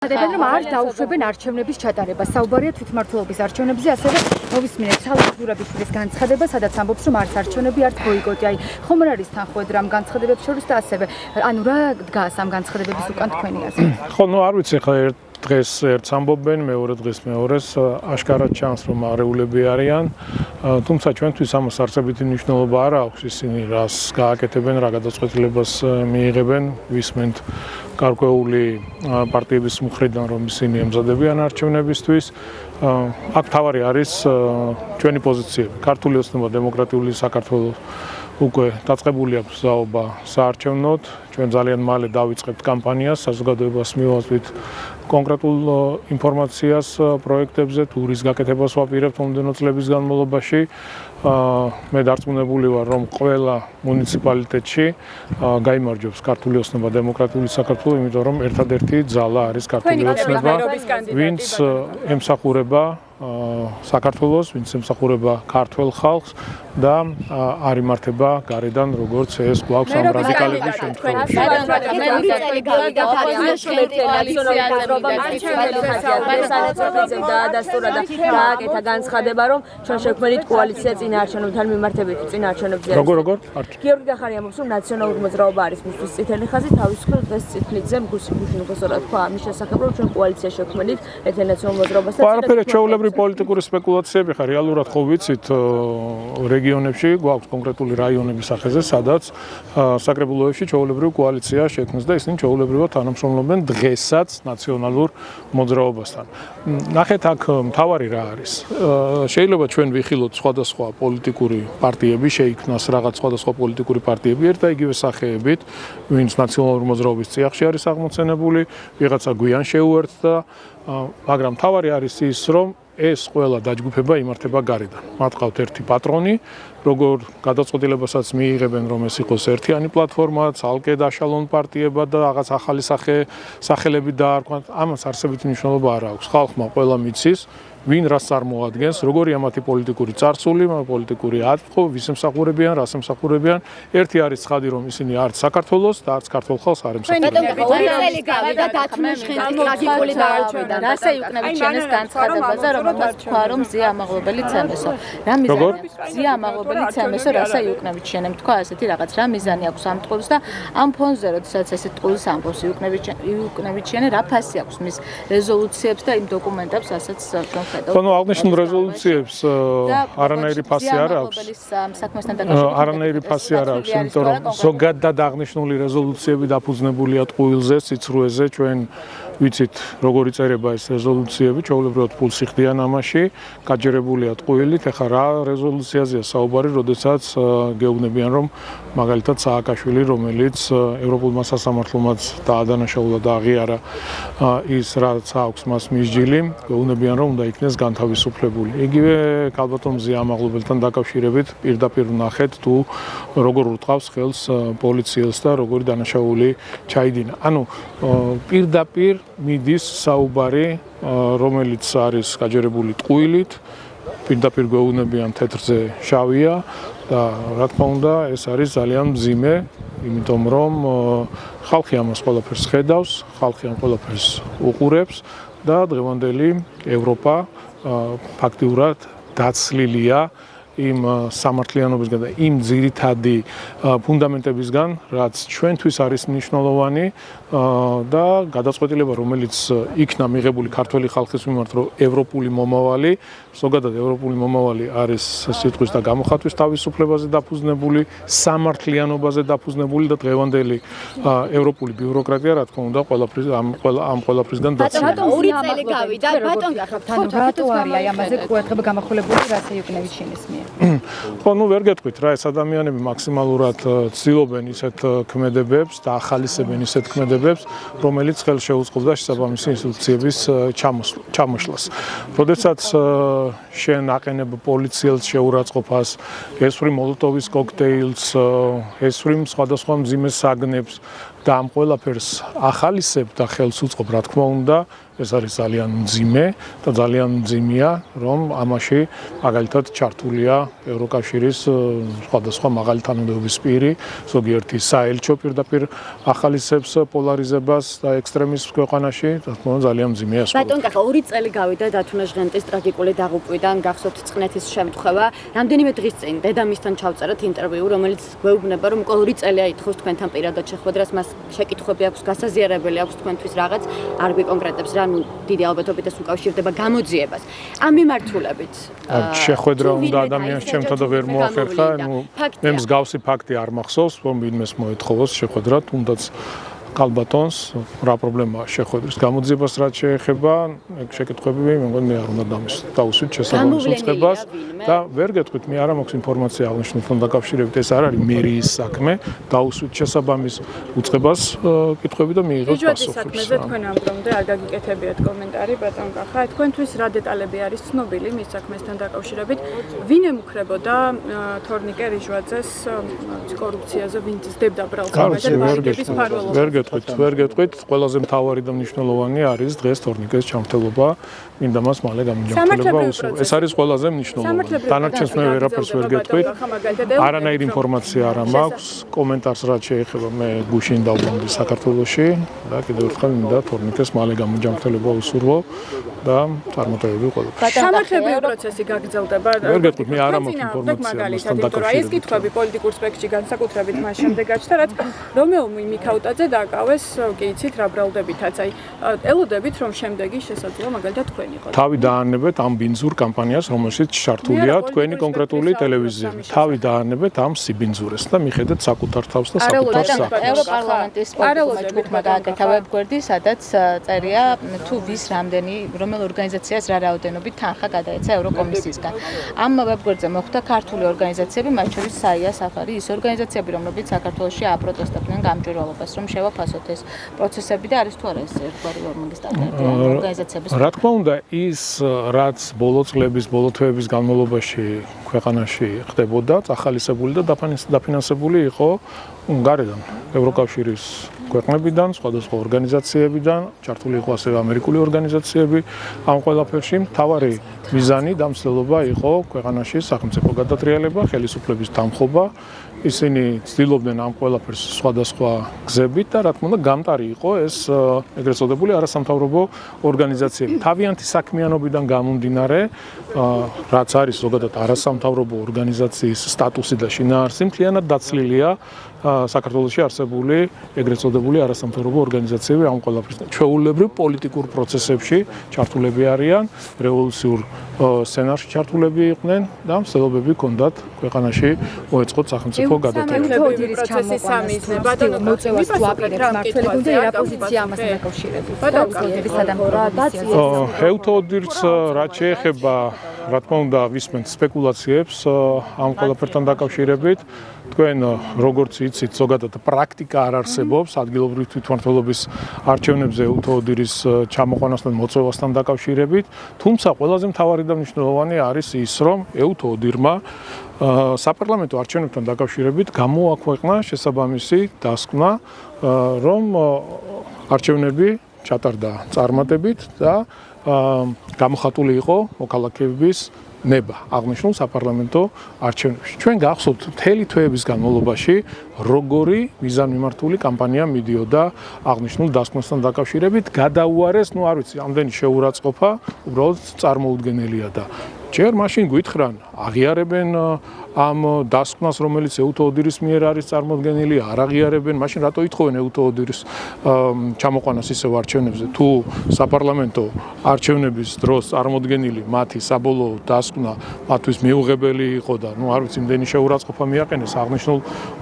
Ხდებიან რომ არ დაუშვებენ არჩევნების ჩატარებას. საუბარია თვითმმართველობის არჩევნებზე, ასევე მოვისმინეთ სალაყ ზურაბიშვილის განცხადება, სადაც ამბობს, რომ არც არჩევნები, არც ბოიკოტი. აი, ხომ არ არის თანხმად რამ განცხადებებს შორის და ასევე, ანუ რა დგას ამ განცხადებების უკან თქვენი აზრით? ხო, ნუ არ ვიცი ხა დღეს ერთს ამბობენ, მეორე დღეს მეორეს, აშკარად ჩანს რომ არეულები არიან. თუმცა ჩვენთვის ამას არცებითი მნიშვნელობა არ აქვს ისინი რას გააკეთებენ, რა გადაწყვეტილებას მიიღებენ, ვისმენთ გარკვეული პარტიების მხრიდან რომ ისინი ემზადებიან არჩევნებისთვის. აქ თავარი არის ჩვენი პოზიციები. ქართული ოცნება დემოკრატიული საქართველოს უკვე დაწყებული აქვს ზაობა საარჩევნოდ. ჩვენ ძალიან მალე დავიწყებთ კამპანიას, საზოგადოებას მივაწვით კონკრეტულ ინფორმაციას პროექტებზე, თუ რის გაკეთებას ვაპირებთ მომდევნო წლების განმავლობაში. მე დარწმუნებული ვარ, რომ ყველა მუნიციპალიტეტში გაიმარჯვებს ქართული ოცნება დემოკრატიული საქართველო, იმიტომ რომ ერთადერთი ძალა არის ქართული ოცნება, ვინც ემსახურება საქართველოს, ვინც ემსახურება ქართველ ხალხს და არ იმართება გარედან, როგორც ეს გვაქვს ამ რადიკალების შემთხვევაში. დაადასტურა და გააკეთა განცხადება, რომ ჩვენ შექმნით კოალიცია წინაარჩევნებთან მიმართებით წინაარჩევნებზე. როგორ? გიორგი გახარი ამბობს, რომ ნაციონალური მოძრაობა არის მისთვის წითელი ხაზი, თავის მხრივ დღეს წითლიძე გუშინ უხოსორა თქვა ამის შესახებ, რომ ჩვენ კოალიცია შექმნით ერთ ნაციონალურ მოძრაობასთან. არაფერი ჩვეულებრივი პოლიტიკური სპეკულაციები ხარ, რეალურად ხო ვიცით რეგიონებში გვაქვს კონკრეტული რაიონების სახეზე, სადაც საკრებულოებში ჩვეულებრივი კოალიცია შექმნეს და ისინი ჩვეულებრივად თანამშრომლობენ დღესაც ნაციონალურ მოძრაობასთან. ნახეთ აქ მთავარი რა არის. შეიძლება ჩვენ ვიხილოთ სხვადასხვა პოლიტიკური პარტიები, შეიქმნას რაღაც სხვადასხვა პოლიტიკური პარტიები ერთ და იგივე სახეებით, ვინც ნაციონალური მოძრაობის წიაღში არის აღმოცენებული, ვიღაცა გვიან შეუერთდა, მაგრამ მთავარი არის ის, რომ ეს ყველა დაჯგუფება იმართება გარედან. მათ ყავთ ერთი პატრონი, როგორ გადაწყვეტილებასაც მიიღებენ, რომ ეს იყოს ერთიანი პლატფორმა, ცალკე დაშალონ პარტიება და რაღაც ახალი სახელები დაარქვათ. ამას არსებითი მნიშვნელობა არ აქვს. ხალხმა ყველა მიცის, ვინ რას წარმოადგენს, როგორია მათი პოლიტიკური წარსული, პოლიტიკური ატყო, ვის ემსახურებიან, რას ემსახურებიან. ერთი არის ცხადი, რომ ისინი არც საქართველოს და არც ქართულ ხალხს არ ემსახურებიან. წელი გავიდა დათმო შხენტი ტრაგიკული დააჩვენა. რასე იუკნებით ჩვენს განცხადებაზე, რომელმაც თქვა, რომ ზია ამაღლობელი ცემესო. რა მიზანი? ზია ამაღლობელი ცემესო, რასე იუკნებით ჩვენემ თქვა ასეთი რაღაც, რა მიზანი აქვს ამ ტყუილს და ამ ფონზე, როდესაც ესეთ ტყუილს ამბობს იუკნებით ჩვენ, რა ფასი აქვს მის რეზოლუციებს და იმ დოკუმენტებს, ასაც ხო, ნუ აღნიშნულ რეზოლუციებს არანაირი ფასი არ აქვს. არანაირი ფასი არ აქვს, იმიტომ რომ ზოგადად აღნიშნული რეზოლუციები დაფუძნებულია ტყუილზე, სიცრუეზე, ჩვენ ვიცით, როგორი წერება ეს რეზოლუციები, ჩვეულებრივად ფულს იხდიან ამაში, გაჯერებულია ტყუილით, ეხლა რა რეზოლუციაზეა საუბარი, როდესაც გეუბნებიან, რომ მაგალითად სააკაშვილი, რომელიც ევროპულმა სასამართლომაც დაადანაშაულა და აღიარა ის, რაც აქვს მას მისჯილი, გეუბნებიან, რომ უნდა იქნეს განთავისუფლებული. იგივე ქალბატონ მზია ამაღლობელთან დაკავშირებით პირდაპირ ვნახეთ, თუ როგორ ურტყავს ხელს პოლიციელს და როგორი დანაშაული ჩაიდინა. ანუ პირდაპირ მიდის საუბარი, რომელიც არის გაჯერებული ტყუილით, პირდაპირ გვეუბნებიან თეთრზე შავია და რა თქმა უნდა ეს არის ძალიან მძიმე, იმიტომ რომ ხალხი ამას ყველაფერს ხედავს, ხალხი ამ ყველაფერს უყურებს და დღევანდელი ევროპა ფაქტიურად დაცლილია იმ სამართლიანობისგან და იმ ძირითადი ფუნდამენტებისგან, რაც ჩვენთვის არის მნიშვნელოვანი და გადაწყვეტილება, რომელიც იქნა მიღებული ქართველი ხალხის მიმართ, რომ ევროპული მომავალი, ზოგადად ევროპული მომავალი არის სიტყვის და გამოხატვის თავისუფლებაზე დაფუძნებული, სამართლიანობაზე დაფუძნებული და დღევანდელი ევროპული ბიუროკრატია, რა თქმა უნდა, ამ ყველაფრისგან დაცლილია. ბატონ 2 წელი გავიდა, ბატონ რატო არის აი ამაზე ყურადღება გამახვილებული რასე იუკნევიჩინის მიერ? ხო, ნუ ვერ გეტყვით რა, ეს ადამიანები მაქსიმალურად ცდილობენ ისეთ ქმედებებს და ახალისებენ ისეთ ქმედებებს, რომელიც ხელს შეუწყობდა შესაბამისი ინსტიტუციების ჩამოშლას. როდესაც შენ აყენებ პოლიციელს შეურაცხყოფას, ესვრიმ მოლოტოვის კოქტეილს, ესვრიმ სხვადასხვა მძიმე საგნებს, და ამ ყველაფერს ახალისებ და ხელს უწყობ, რა თქმა უნდა, ეს არის ძალიან მძიმე და ძალიან მძიმეა, რომ ამაში მაგალითად ჩართულია ევროკავშირის სხვადასხვა მაღალი თანამდებობის პირი, ზოგიერთი საელჩო პირდაპირ ახალისებს პოლარიზებას და ექსტრემიზმს ქვეყანაში, რა თქმა უნდა, ძალიან მძიმეა. ბატონ კახა, 2 წელი გავიდა დათუნა ჟღენტის ტრაგიკული დაღუპვიდან, გახსოვთ წყნეთის შემთხვევა. რამდენიმე დღის წინ დედამისთან ჩავწერეთ ინტერვიუ, რომელიც გვეუბნება, რომ 2 წელია ითხოვს თქვენთან პირადად შეხვედრას, მას შეკითხვები აქვს, გასაზიარებელი აქვს თქვენთვის რაღაც, არ გვიკონკრეტებს რა, დიდი ალბათობით ეს უკავშირდება გამოძიებას. ამ მიმართულებით შეხვედრა უნდა ადამიანს ჩემთან და ვერ მოახერხა, მე მსგავსი ფაქტი არ მახსოვს, რომ ვინმეს მოეთხოვოს შეხვედრა, თუნდაც კალბატონს, რა პრობლემაა შეხვედრის გამოძიებას რაც შეეხება, შეკითხვები მე მგონი მე არ უნდა დავუსვით შესაბამის უწყებას და ვერ გეტყვით, მე არ მაქვს ინფორმაცია აღნიშნულთან დაკავშირებით, ეს არ არის მერიის საქმე, დავუსვით შესაბამის უწყებას კითხვები და მიიღოს პასუხი. საქმეზე თქვენ ამბრამდე არ გაგიკეთებიათ კომენტარი, ბატონ კახა, თქვენთვის რა დეტალები არის ცნობილი მის საქმესთან დაკავშირებით? ვინ ემუქრებოდა თორნიკე რიჟვაძეს კორუფციაზე, ვინ ძდებდა ბრალს ამაზე ფარველობას? ვერ გეტყვით, ყველაზე მთავარი და მნიშვნელოვანი არის დღეს თორნიკეს ჩამრთელობა, მინდა მას მალე გამიჯამრთელება უსურვო. ეს არის ყველაზე მნიშვნელოვანი. დანარჩენს მე ვერაფერს ვერ გეტყვით. არანაირი ინფორმაცია არ მაქვს, კომენტარს რაც შეეხება მე გუშინ დავბრუნდი საქართველოში და კიდევ ერთხელ მინდა თორნიკეს მალე გამიჯამრთელება უსურვო და წარმატებები ყველაფერში. სამართლებრივი პროცესი გაგრძელდება. ვერ გეტყვით, მე არ მაქვს ინფორმაცია მასთან დაკავშირებით. ეს კითხვები პოლიტიკურ სპექტრში განსაკუთრებით მას შემდეგ გაჩნდა, რაც რომეო მიქაუტაძე დაკავეს, კი იცით რა ბრალდებითაც. აი, ელოდებით რომ შემდეგი შესაძლოა მაგალითად თქვენი იყოს. თავი დაანებეთ ამ ბინძურ კამპანიას, რომელშიც ჩართულია თქვენი კონკრეტული ტელევიზია. თავი დაანებეთ ამ სიბინძურეს და მიხედეთ საკუთარ თავს და საკუთარ საქმეს. ევროპარლამენტის პოლიტიკურმა ჯგუფმა გააკეთა ვებგვერდი, სადაც წერია თუ ვის რამდენი რომელ ორგანიზაციას რა რაოდენობით თანხა გადაეცა ევროკომისიისგან. ამ ვებგვერდზე მოხვდა ქართული ორგანიზაციები, მათ შორის საია საფარი, ის ორგანიზაციები, რომლებიც საქართველოში აპროტესტებდნენ გამჭვირვალობას, რომ შევაფასოთ ეს პროცესები და არის თუ არა ეს ერთგვარი ვორმინგის სტანდარტი ორგანიზაციების. რა თქმა უნდა, ის რაც ბოლო წლების, ბოლო თვეების განმავლობაში ქვეყანაში ხდებოდა, ახალისებული და დაფინანსებული იყო გარედან, ევროკავშირის ქვეყნებიდან, სხვადასხვა ორგანიზაციებიდან, ჩართული იყო ასევე ამერიკული ორგანიზაციები. ამ ყველაფერში მთავარი მიზანი და მცდელობა იყო ქვეყანაში სახელმწიფო გადატრიალება, ხელისუფლების დამხობა. ისინი ცდილობდნენ ამ ყველაფერს სხვადასხვა გზებით და რა თქმა უნდა გამტარი იყო ეს ეგრეთ წოდებული არასამთავრობო ორგანიზაციები. თავიანთი საქმიანობიდან გამომდინარე, რაც არის ზოგადად არასამთავრობო ორგანიზაციის სტატუსი და შინაარსი, მთლიანად დაცლილია საქართველოში არსებული ეგრეთ წოდებული არასამთავრობო ორგანიზაციები ამ ყველაფერს. ჩვეულებრივ პოლიტიკურ პროცესებში ჩართულები არიან, რევოლუციურ სცენარში ჩართულები იყვნენ და მცდელობები ჰქონდათ ქვეყანაში მოეწყოთ სახელმწიფო გადატრიალება. პროცესის სამიზნება და მოწევას თუ აპირებს მართველები და რა პოზიცია ამასთან დაკავშირებით? ეუთოდირს რაც შეეხება, რა თქმა უნდა, ვისმენთ სპეკულაციებს ამ ყველაფერთან დაკავშირებით. თქვენ როგორც იცით, ზოგადად პრაქტიკა არ არსებობს ადგილობრივი თვითმმართველობის არჩევნებზე ეუთოდირის ჩამოყვანასთან მოწევასთან დაკავშირებით, თუმცა ყველაზე მთავარი და მნიშვნელოვანი არის ის, რომ ეუთოდირმა საპარლამენტო არჩევნებთან დაკავშირებით გამოაქვეყნა შესაბამისი დასკვნა, რომ არჩევნები ჩატარდა წარმატებით და გამოხატული იყო მოქალაქეების ნება აღნიშნულ საპარლამენტო არჩევნებში. ჩვენ გახსოვთ მთელი თვეების განმავლობაში როგორი მიზანმიმართული კამპანია მიდიოდა აღნიშნულ დასკვნასთან დაკავშირებით, გადაუარეს, არ ვიცი, ამდენი შეურაცხყოფა უბრალოდ წარმოუდგენელია და ჯერ მაშინ გვითხრან, აღიარებენ ამ დასკვნას, რომელიც ეუთოდირის მიერ არის წარმოდგენილი, არ აღიარებენ, მაშინ რატო ითხოვენ ეუთოდირის ჩამოყვანას ისევ არჩევნებზე, თუ საპარლამენტო არჩევნების დროს წარმოდგენილი მათი საბოლოო დასკვნა მათთვის მიუღებელი იყო და არ ვიცი, იმდენი შეურაცხყოფა მიაყენეს აღნიშნულ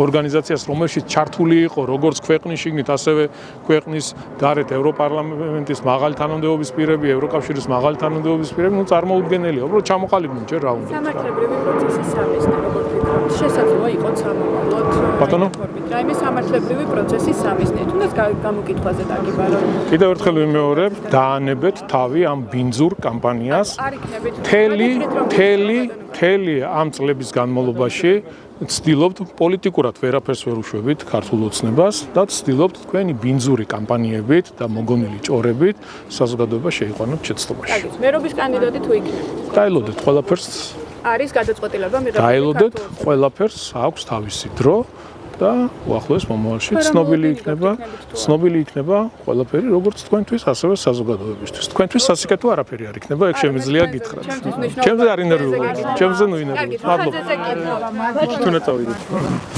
ორგანიზაციას, რომელშიც ჩართული იყო როგორც ქვეყნის შიგნით, ასევე ქვეყნის გარეთ ევროპარლამენტის მაღალი თანამდებობის პირები, ევროკავშირის მაღალი თანამდებობის პირები, წარმოუდგენელია, უბრალოდ ჩამოყალიბდნენ ჯერ რა უნდა. სამართლებრივი პროცესის სამიზნე, როგორც ვიქნებთ, შესაძლოა იყოს ამოვალოთ. ბატონო? რაიმე სამართლებრივი პროცესის სამიზნე, თუნდაც გამოკითხვაზე დაგიბარო. კიდევ ერთხელ ვიმეორებ, დაანებეთ თავი ამ ბინძურ კამპანიას. მთელი ამ წლების განმავლობაში ცდილობთ პოლიტიკურად ვერაფერს ვერ უშვებით ქართულ ოცნებას და ცდილობთ თქვენი ბინძური კამპანიებით და მოგონილი ჭორებით საზოგადოება შეიყვანოთ შეცდომაში. კარგი, მერობის კანდიდატი თუ იქნება. დაელოდეთ ყველაფერს, არის გადაწყვეტილება მიღებული. დაელოდეთ ყველაფერს, აქვს თავისი დრო და უახლოეს მომავალში ცნობილი იქნება ყველაფერი როგორც თქვენთვის, ასევე საზოგადოებისთვის. თქვენთვის სასიკეთო არაფერი არ იქნება, ეგ შემიძლია გითხრათ. ჩემზე არ ინერვიულობთ, ჩემზე ნუ ინერვიულობთ. მადლობა. თუნდაც ავიდეთ.